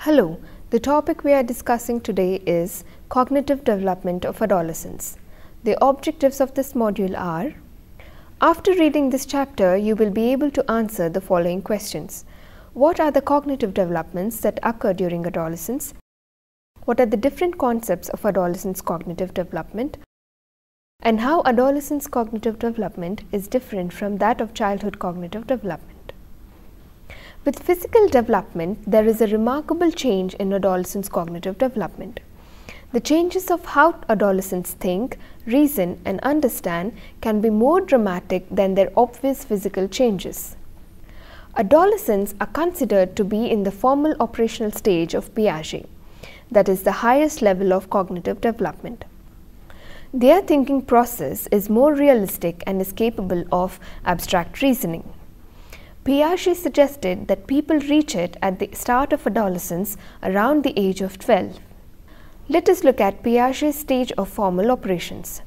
Hello, the topic we are discussing today is cognitive development of adolescents. The objectives of this module are: after reading this chapter, you will be able to answer the following questions. What are the cognitive developments that occur during adolescence? What are the different concepts of adolescents' cognitive development? And how adolescents' cognitive development is different from that of childhood cognitive development. With physical development, there is a remarkable change in adolescents' cognitive development. The changes of how adolescents think, reason, and understand can be more dramatic than their obvious physical changes. Adolescents are considered to be in the formal operational stage of Piaget, that is the highest level of cognitive development. Their thinking process is more realistic and is capable of abstract reasoning. Piaget suggested that people reach it at the start of adolescence around the age of 12. Let us look at Piaget's stage of formal operations.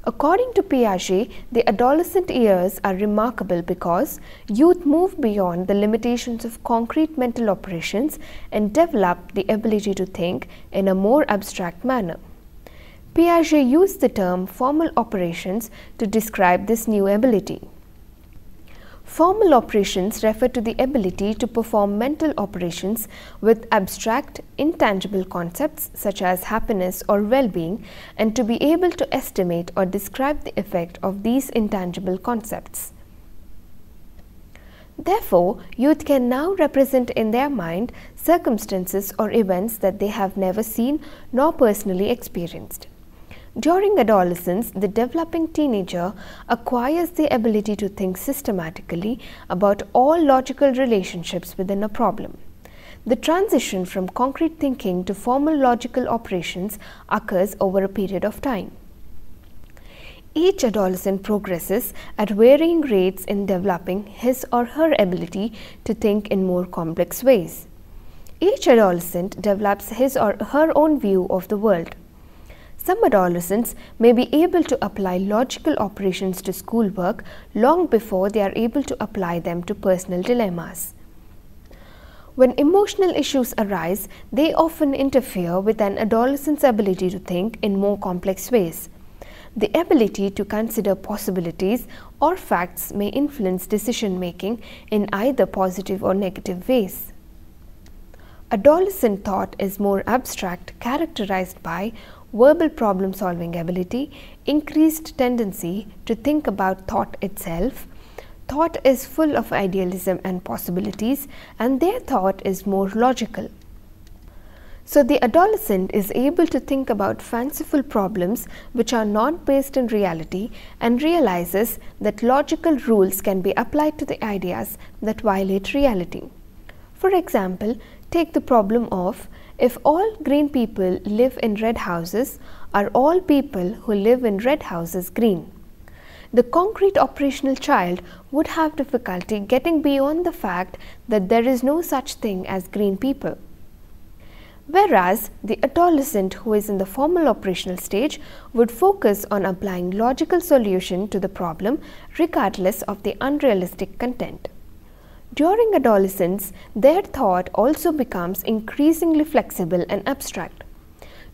According to Piaget, the adolescent years are remarkable because youth move beyond the limitations of concrete mental operations and develop the ability to think in a more abstract manner. Piaget used the term formal operations to describe this new ability. Formal operations refer to the ability to perform mental operations with abstract, intangible concepts such as happiness or well-being, and to be able to estimate or describe the effect of these intangible concepts. Therefore, youth can now represent in their mind circumstances or events that they have never seen nor personally experienced. During adolescence, the developing teenager acquires the ability to think systematically about all logical relationships within a problem. The transition from concrete thinking to formal logical operations occurs over a period of time. Each adolescent progresses at varying rates in developing his or her ability to think in more complex ways. Each adolescent develops his or her own view of the world. Some adolescents may be able to apply logical operations to schoolwork long before they are able to apply them to personal dilemmas. When emotional issues arise, they often interfere with an adolescent's ability to think in more complex ways. The ability to consider possibilities or facts may influence decision-making in either positive or negative ways. Adolescent thought is more abstract, characterized by verbal problem-solving ability, increased tendency to think about thought itself. Thought is full of idealism and possibilities, and their thought is more logical. So the adolescent is able to think about fanciful problems which are not based in reality and realizes that logical rules can be applied to the ideas that violate reality. For example, take the problem of: if all green people live in red houses, are all people who live in red houses green? The concrete operational child would have difficulty getting beyond the fact that there is no such thing as green people. Whereas the adolescent who is in the formal operational stage would focus on applying logical solution to the problem regardless of the unrealistic content. During adolescence, their thought also becomes increasingly flexible and abstract.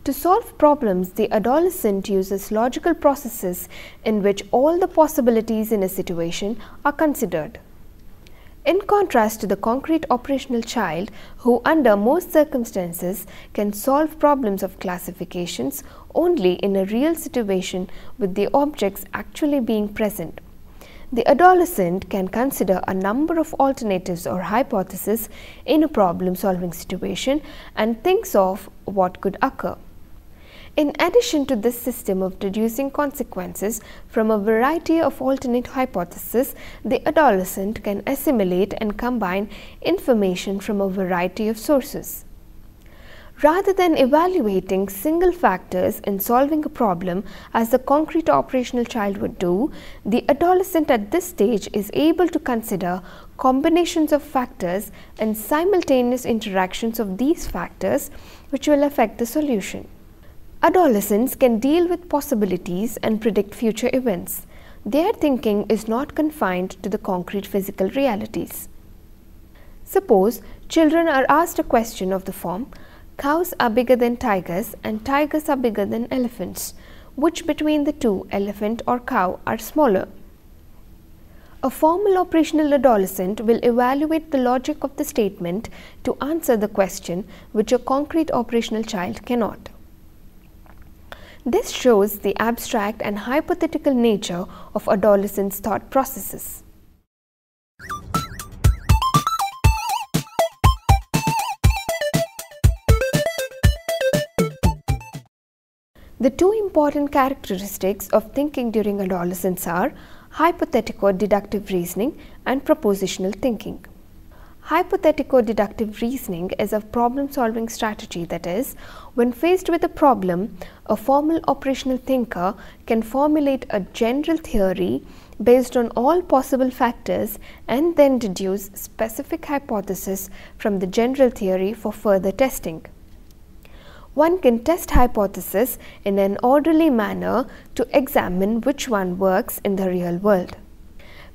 To solve problems, the adolescent uses logical processes in which all the possibilities in a situation are considered. In contrast to the concrete operational child, who under most circumstances can solve problems of classifications only in a real situation with the objects actually being present, the adolescent can consider a number of alternatives or hypotheses in a problem-solving situation and thinks of what could occur. In addition to this system of deducing consequences from a variety of alternate hypotheses, the adolescent can assimilate and combine information from a variety of sources. Rather than evaluating single factors in solving a problem as the concrete operational child would do, the adolescent at this stage is able to consider combinations of factors and simultaneous interactions of these factors which will affect the solution. Adolescents can deal with possibilities and predict future events. Their thinking is not confined to the concrete physical realities. Suppose children are asked a question of the form, cows are bigger than tigers and tigers are bigger than elephants. Which between the two, elephant or cow, are smaller? A formal operational adolescent will evaluate the logic of the statement to answer the question, which a concrete operational child cannot. This shows the abstract and hypothetical nature of adolescents' thought processes. The two important characteristics of thinking during adolescence are hypothetical-deductive reasoning and propositional thinking. Hypothetical-deductive reasoning is a problem-solving strategy that is, when faced with a problem, a formal operational thinker can formulate a general theory based on all possible factors and then deduce specific hypotheses from the general theory for further testing. One can test hypotheses in an orderly manner to examine which one works in the real world.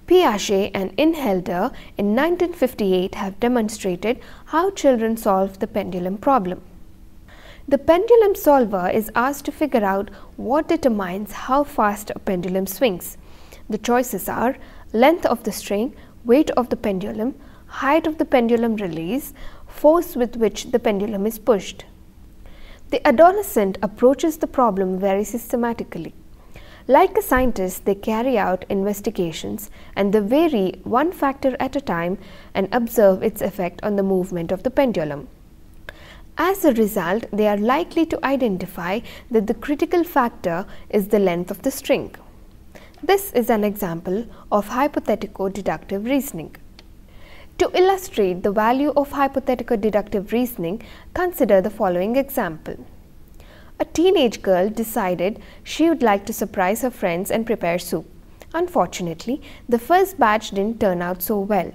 Piaget and Inhelder in 1958 have demonstrated how children solve the pendulum problem. The pendulum solver is asked to figure out what determines how fast a pendulum swings. The choices are length of the string, weight of the pendulum, height of the pendulum release, force with which the pendulum is pushed. The adolescent approaches the problem very systematically. Like a scientist, they carry out investigations and they vary one factor at a time and observe its effect on the movement of the pendulum. As a result, they are likely to identify that the critical factor is the length of the string. This is an example of hypothetical-deductive reasoning. To illustrate the value of hypothetical-deductive reasoning, consider the following example. A teenage girl decided she would like to surprise her friends and prepare soup. Unfortunately, the first batch didn't turn out so well.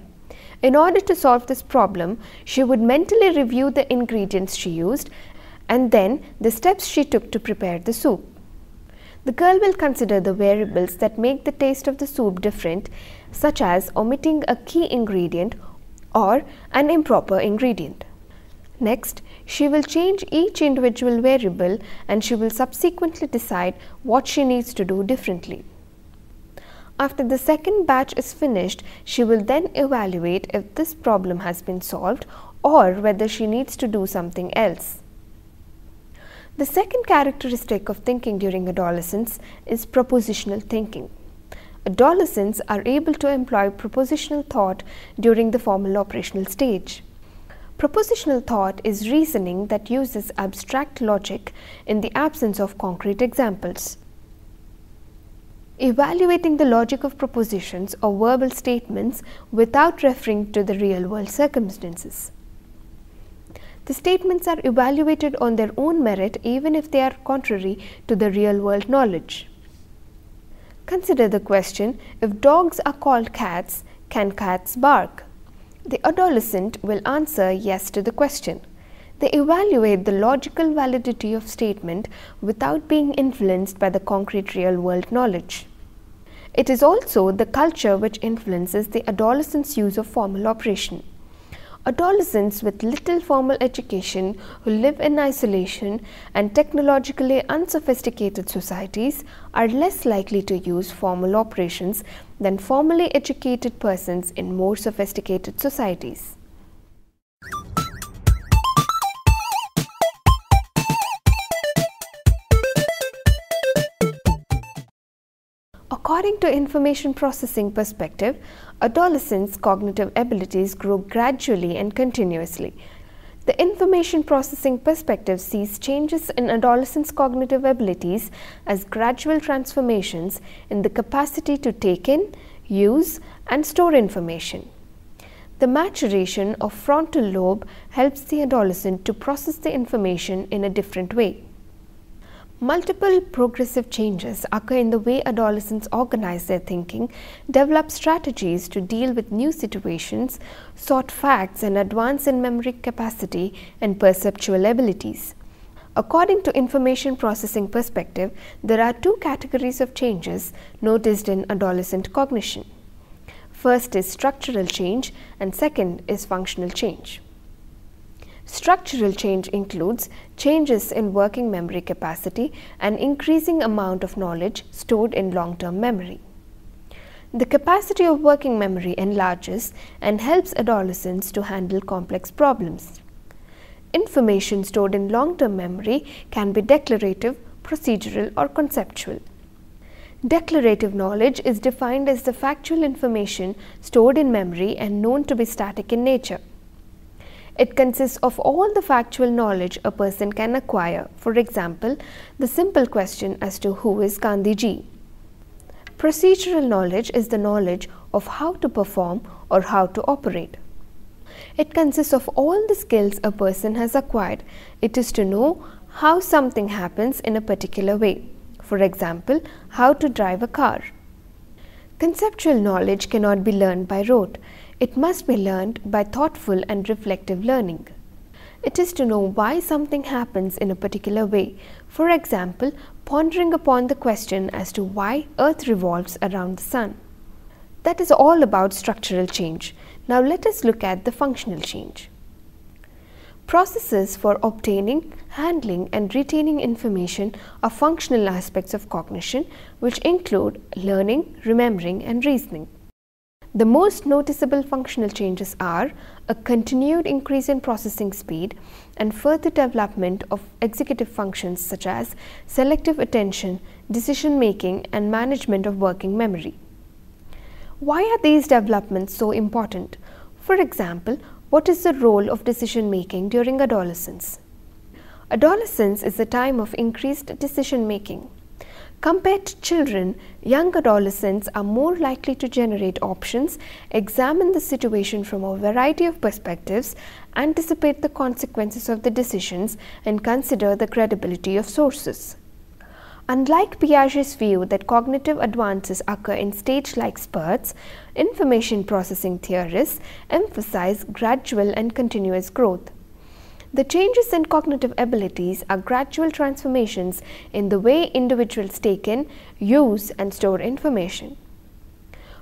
In order to solve this problem, she would mentally review the ingredients she used and then the steps she took to prepare the soup. The girl will consider the variables that make the taste of the soup different, such as omitting a key ingredient or an improper ingredient. Next, she will change each individual variable and she will subsequently decide what she needs to do differently. After the second batch is finished, she will then evaluate if this problem has been solved or whether she needs to do something else. The second characteristic of thinking during adolescence is propositional thinking. Adolescents are able to employ propositional thought during the formal operational stage. Propositional thought is reasoning that uses abstract logic in the absence of concrete examples. Evaluating the logic of propositions or verbal statements without referring to the real-world circumstances. The statements are evaluated on their own merit even if they are contrary to the real-world knowledge. Consider the question, if dogs are called cats, can cats bark? The adolescent will answer yes to the question. They evaluate the logical validity of statement without being influenced by the concrete real-world knowledge. It is also the culture which influences the adolescent's use of formal operation. Adolescents with little formal education who live in isolation and technologically unsophisticated societies are less likely to use formal operations than formally educated persons in more sophisticated societies. According to information processing perspective, adolescents' cognitive abilities grow gradually and continuously. The information processing perspective sees changes in adolescents' cognitive abilities as gradual transformations in the capacity to take in, use, and store information. The maturation of frontal lobe helps the adolescent to process the information in a different way. Multiple progressive changes occur in the way adolescents organize their thinking, develop strategies to deal with new situations, sort facts, and advance in memory capacity and perceptual abilities. According to information processing perspective, there are two categories of changes noticed in adolescent cognition. First is structural change and second is functional change. Structural change includes changes in working memory capacity and increasing amount of knowledge stored in long-term memory. The capacity of working memory enlarges and helps adolescents to handle complex problems. Information stored in long-term memory can be declarative, procedural, or conceptual. Declarative knowledge is defined as the factual information stored in memory and known to be static in nature. It consists of all the factual knowledge a person can acquire, for example, the simple question as to who is Gandhiji. Procedural knowledge is the knowledge of how to perform or how to operate. It consists of all the skills a person has acquired. It is to know how something happens in a particular way. For example, how to drive a car. Conceptual knowledge cannot be learned by rote. It must be learned by thoughtful and reflective learning. It is to know why something happens in a particular way. For example, pondering upon the question as to why Earth revolves around the Sun. That is all about structural change. Now let us look at the functional change. Processes for obtaining, handling and retaining information are functional aspects of cognition, which include learning, remembering and reasoning. The most noticeable functional changes are a continued increase in processing speed and further development of executive functions such as selective attention, decision making and management of working memory. Why are these developments so important? For example, what is the role of decision making during adolescence? Adolescence is a time of increased decision making. Compared to children, young adolescents are more likely to generate options, examine the situation from a variety of perspectives, anticipate the consequences of the decisions, and consider the credibility of sources. Unlike Piaget's view that cognitive advances occur in stage-like spurts, information processing theorists emphasize gradual and continuous growth. The changes in cognitive abilities are gradual transformations in the way individuals take in, use, and store information.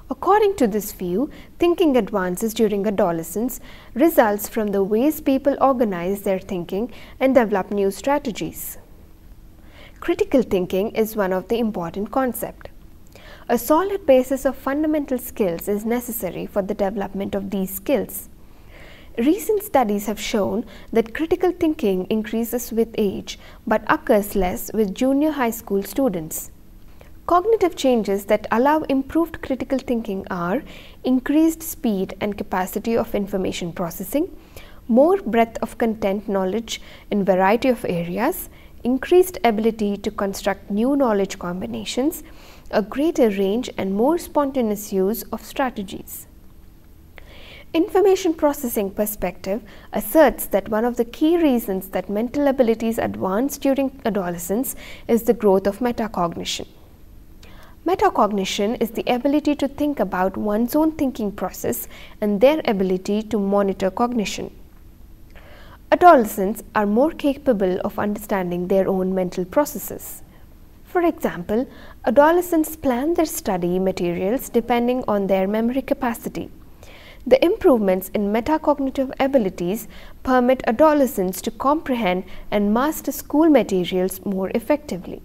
According to this view, thinking advances during adolescence results from the ways people organize their thinking and develop new strategies. Critical thinking is one of the important concepts. A solid basis of fundamental skills is necessary for the development of these skills. Recent studies have shown that critical thinking increases with age but occurs less with junior high school students. Cognitive changes that allow improved critical thinking are increased speed and capacity of information processing, more breadth of content knowledge in variety of areas, increased ability to construct new knowledge combinations, a greater range and more spontaneous use of strategies. Information processing perspective asserts that one of the key reasons that mental abilities advance during adolescence is the growth of metacognition. Metacognition is the ability to think about one's own thinking process and their ability to monitor cognition. Adolescents are more capable of understanding their own mental processes. For example, adolescents plan their study materials depending on their memory capacity. The improvements in metacognitive abilities permit adolescents to comprehend and master school materials more effectively.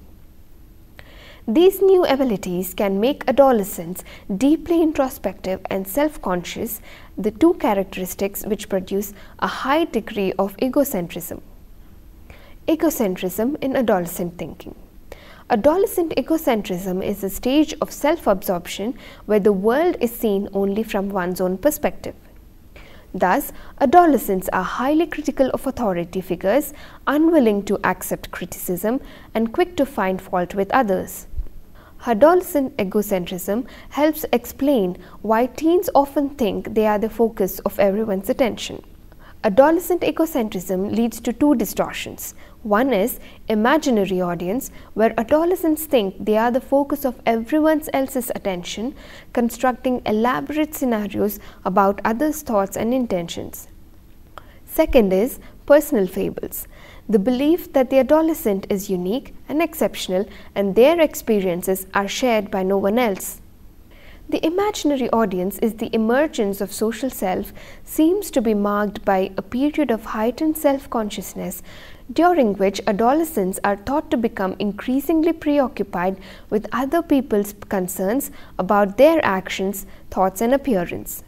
These new abilities can make adolescents deeply introspective and self-conscious, the two characteristics which produce a high degree of egocentrism. Egocentrism in adolescent thinking. Adolescent egocentrism is a stage of self-absorption where the world is seen only from one's own perspective. Thus, adolescents are highly critical of authority figures, unwilling to accept criticism, and quick to find fault with others. Adolescent egocentrism helps explain why teens often think they are the focus of everyone's attention. Adolescent egocentrism leads to two distortions. One is imaginary audience, where adolescents think they are the focus of everyone else's attention, constructing elaborate scenarios about others' thoughts and intentions. Second is personal fables, the belief that the adolescent is unique and exceptional and their experiences are shared by no one else. The imaginary audience is the emergence of social self seems to be marked by a period of heightened self-consciousness during which adolescents are thought to become increasingly preoccupied with other people's concerns about their actions, thoughts and appearance.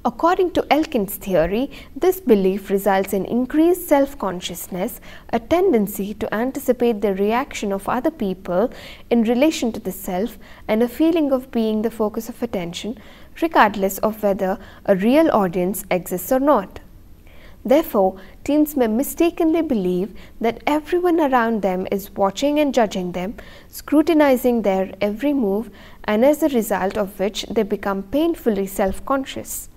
According to Elkin's theory, this belief results in increased self-consciousness, a tendency to anticipate the reaction of other people in relation to the self, and a feeling of being the focus of attention, regardless of whether a real audience exists or not. Therefore, teens may mistakenly believe that everyone around them is watching and judging them, scrutinizing their every move, and as a result of which they become painfully self-conscious.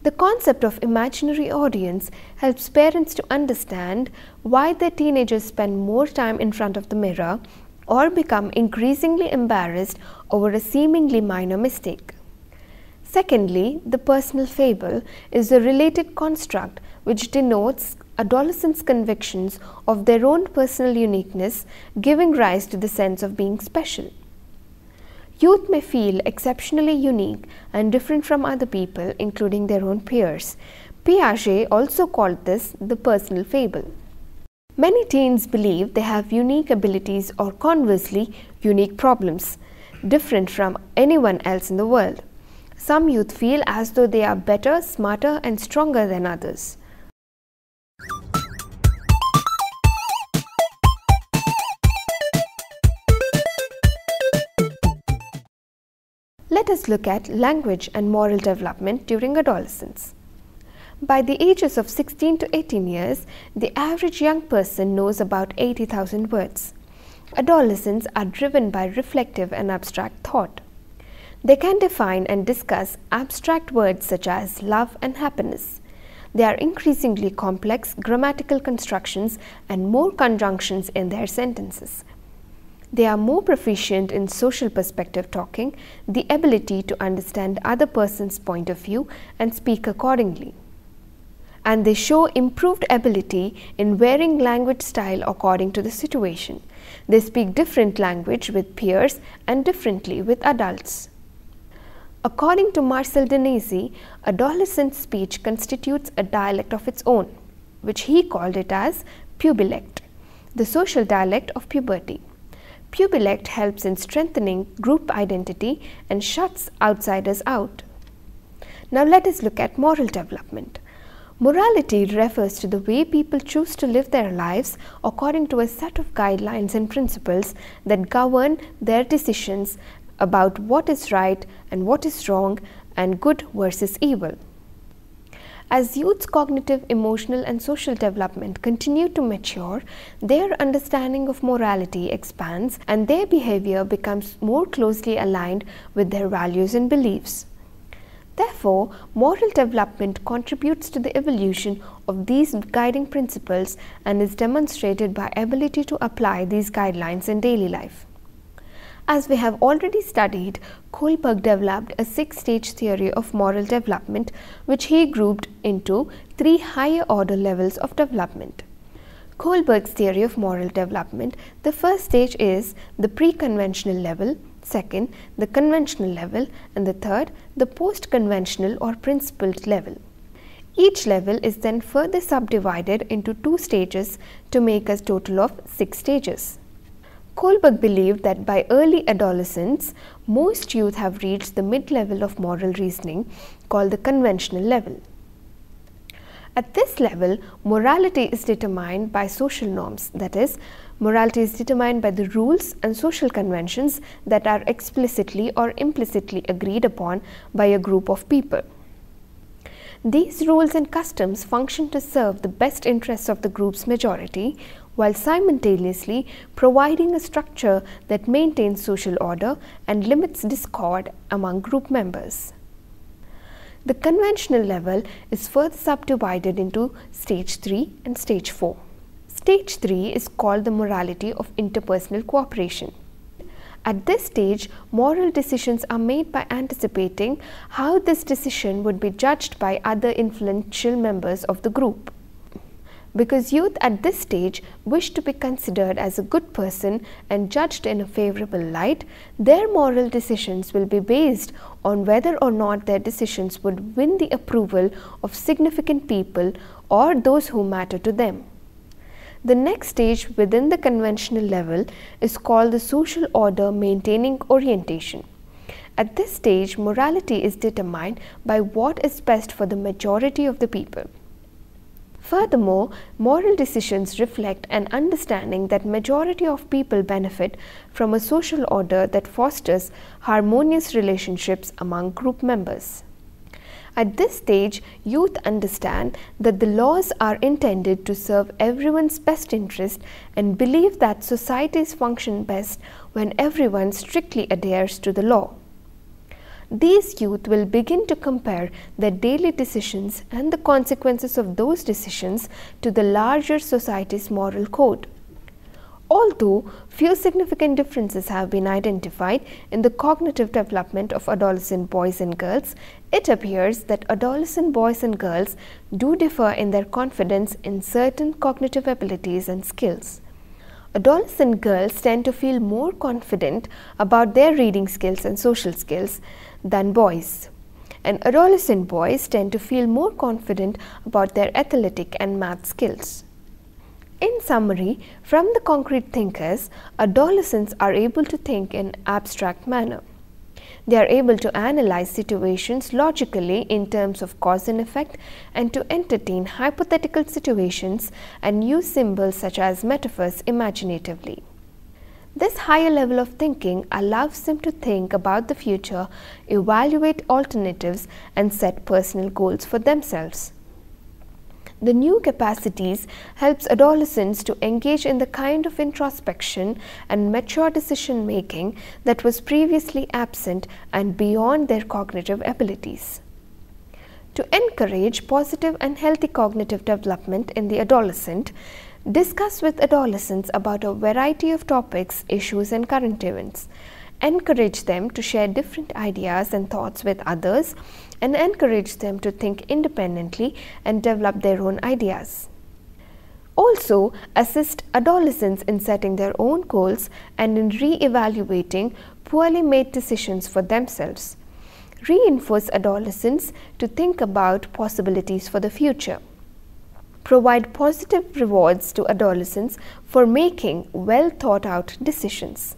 The concept of imaginary audience helps parents to understand why their teenagers spend more time in front of the mirror or become increasingly embarrassed over a seemingly minor mistake. Secondly, the personal fable is a related construct which denotes adolescents' convictions of their own personal uniqueness, giving rise to the sense of being special. Youth may feel exceptionally unique and different from other people, including their own peers. Piaget also called this the personal fable. Many teens believe they have unique abilities or conversely unique problems, different from anyone else in the world. Some youth feel as though they are better, smarter and stronger than others. Let us look at language and moral development during adolescence. By the ages of 16 to 18 years, the average young person knows about 80,000 words. Adolescents are driven by reflective and abstract thought. They can define and discuss abstract words such as love and happiness. They are increasingly complex grammatical constructions and more conjunctions in their sentences. They are more proficient in social perspective talking, the ability to understand other person's point of view and speak accordingly. And they show improved ability in varying language style according to the situation. They speak different language with peers and differently with adults. According to Marcel Denisi, adolescent speech constitutes a dialect of its own, which he called it as pubilect, the social dialect of puberty. Pubilect helps in strengthening group identity and shuts outsiders out. Now let us look at moral development. Morality refers to the way people choose to live their lives according to a set of guidelines and principles that govern their decisions about what is right and what is wrong and good versus evil. As youth's cognitive, emotional and social development continue to mature, their understanding of morality expands and their behavior becomes more closely aligned with their values and beliefs. Therefore, moral development contributes to the evolution of these guiding principles and is demonstrated by ability to apply these guidelines in daily life. As we have already studied, Kohlberg developed a 6-stage theory of moral development, which he grouped into 3 higher order levels of development. Kohlberg's theory of moral development, the first stage is the pre-conventional level, second, the conventional level, and the third, the post-conventional or principled level. Each level is then further subdivided into 2 stages to make a total of 6 stages. Kohlberg believed that by early adolescence, most youth have reached the mid-level of moral reasoning called the conventional level. At this level, morality is determined by social norms, that is, morality is determined by the rules and social conventions that are explicitly or implicitly agreed upon by a group of people. These rules and customs function to serve the best interests of the group's majority, while simultaneously providing a structure that maintains social order and limits discord among group members. The conventional level is further subdivided into Stage 3 and Stage 4. Stage 3 is called the morality of interpersonal cooperation. At this stage, moral decisions are made by anticipating how this decision would be judged by other influential members of the group. Because youth at this stage wish to be considered as a good person and judged in a favorable light, their moral decisions will be based on whether or not their decisions would win the approval of significant people or those who matter to them. The next stage within the conventional level is called the social order maintaining orientation. At this stage, morality is determined by what is best for the majority of the people. Furthermore, moral decisions reflect an understanding that majority of people benefit from a social order that fosters harmonious relationships among group members. At this stage, youth understand that the laws are intended to serve everyone's best interest and believe that societies function best when everyone strictly adheres to the law. These youth will begin to compare their daily decisions and the consequences of those decisions to the larger society's moral code. Although few significant differences have been identified in the cognitive development of adolescent boys and girls, it appears that adolescent boys and girls do differ in their confidence in certain cognitive abilities and skills. Adolescent girls tend to feel more confident about their reading skills and social skills than boys, and adolescent boys tend to feel more confident about their athletic and math skills. In summary, from the concrete thinkers, adolescents are able to think in abstract manner. They are able to analyze situations logically in terms of cause and effect and to entertain hypothetical situations and use symbols such as metaphors imaginatively. This higher level of thinking allows them to think about the future, evaluate alternatives, and set personal goals for themselves. The new capacities helps adolescents to engage in the kind of introspection and mature decision making that was previously absent and beyond their cognitive abilities. To encourage positive and healthy cognitive development in the adolescent, discuss with adolescents about a variety of topics, issues, and current events. Encourage them to share different ideas and thoughts with others, and encourage them to think independently and develop their own ideas. Also, assist adolescents in setting their own goals and in re-evaluating poorly made decisions for themselves. Reinforce adolescents to think about possibilities for the future. Provide positive rewards to adolescents for making well thought out decisions.